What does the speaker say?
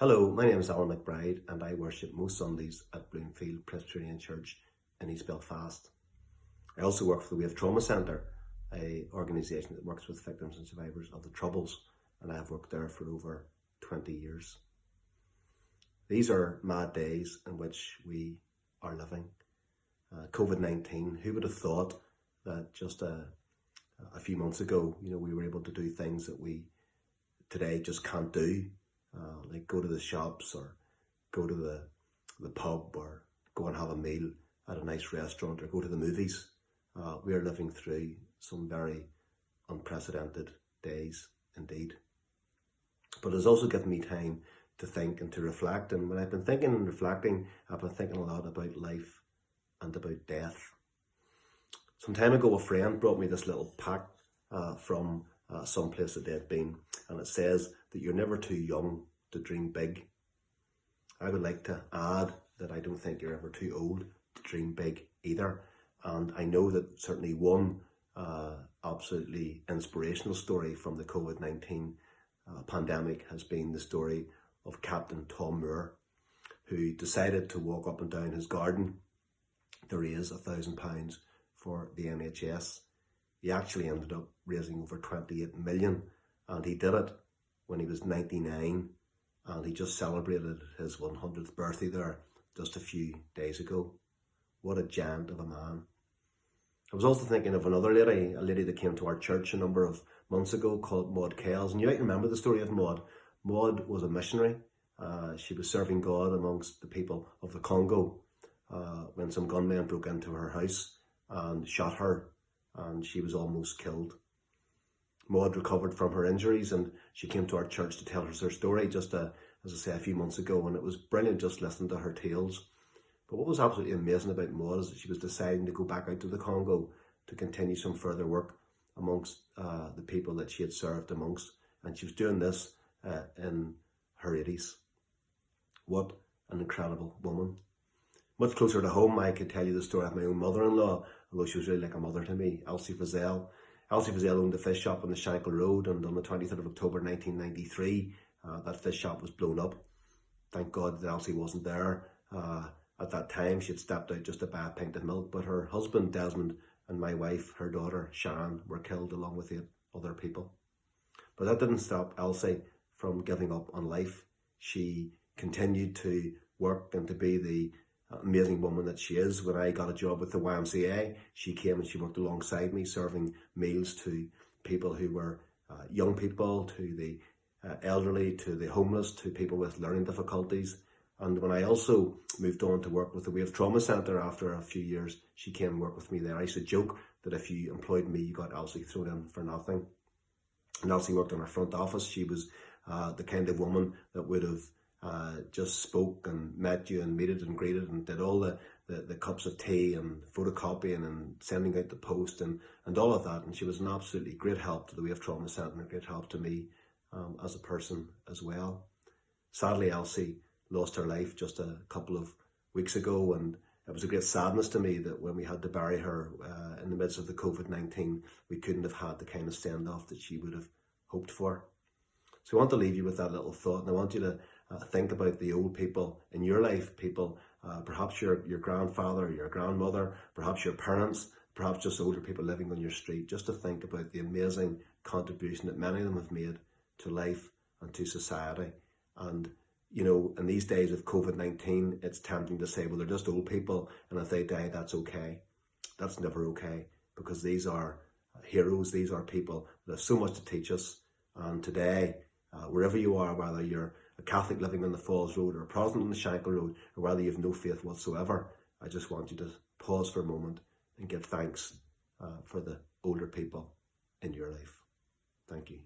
Hello, my name is Alan McBride and I worship most Sundays at Bloomfield Presbyterian Church in East Belfast. I also work for the Wave Trauma Centre, an organisation that works with victims and survivors of the Troubles, and I have worked there for over 20 years. These are mad days in which we are living. COVID-19, who would have thought that just a few months ago, we were able to do things that we today just can't do. Like go to the shops or go to the pub or go and have a meal at a nice restaurant or go to the movies. We are living through some very unprecedented days indeed. But it's also given me time to think and to reflect. And when I've been thinking and reflecting, I've been thinking a lot about life and about death. Some time ago, a friend brought me this little pack from some place that they'd been, and it says that you're never too young to dream big. I would like to add that I don't think you're ever too old to dream big either. And I know that certainly one absolutely inspirational story from the COVID-19 pandemic has been the story of Captain Tom Moore, who decided to walk up and down his garden to raise £1,000 for the NHS. He actually ended up raising over 28 million, and he did it when he was 99, and he just celebrated his 100th birthday there just a few days ago. What a giant of a man. I was also thinking of another lady, a lady that came to our church a number of months ago called Maud Kells, and you might remember the story of Maud. Maud was a missionary. She was serving God amongst the people of the Congo when some gunmen broke into her house and shot her, and she was almost killed. Maud recovered from her injuries and she came to our church to tell us her story just, as I say, a few months ago, and it was brilliant just listening to her tales. But what was absolutely amazing about Maud is that she was deciding to go back out to the Congo to continue some further work amongst the people that she had served amongst, and she was doing this in her 80s. What an incredible woman. Much closer to home, I could tell you the story of my own mother-in-law, although she was really like a mother to me, Elsie Fazell. Elsie Fazell owned a fish shop on the Shankill Road, and on the 23rd of October 1993, that fish shop was blown up. Thank God that Elsie wasn't there. At that time, she had stepped out just to buy a pint of milk, but her husband, Desmond, and my wife, her daughter, Sharon, were killed along with 8 other people. But that didn't stop Elsie from giving up on life. She continued to work and to be the amazing woman that she is. When I got a job with the YMCA, she came and she worked alongside me, serving meals to people who were young people, to the elderly, to the homeless, to people with learning difficulties. And when I also moved on to work with the Wave Trauma Centre after a few years, she came and worked with me there. I used to joke that if you employed me, you got Elsie thrown in for nothing. And Elsie worked in our front office. She was the kind of woman that would have just spoke and met you and meted and greeted and did all the cups of tea and photocopying and sending out the post and all of that. And she was an absolutely great help to the Wave Trauma Centre and a great help to me as a person as well. Sadly, Elsie lost her life just a couple of weeks ago, and it was a great sadness to me that when we had to bury her in the midst of the COVID-19, we couldn't have had the kind of send-off that she would have hoped for. So I want to leave you with that little thought, and I want you to think about the old people in your life, people, perhaps your grandfather, your grandmother, perhaps your parents, perhaps just older people living on your street, just to think about the amazing contribution that many of them have made to life and to society. And in these days of COVID-19, it's tempting to say, well, they're just old people, and if they die, that's okay. That's never okay, because these are heroes. These are people that have so much to teach us. And today, wherever you are, whether you're a Catholic living on the Falls Road or a Protestant on the Shankill Road, or whether you have no faith whatsoever, I just want you to pause for a moment and give thanks for the older people in your life. Thank you.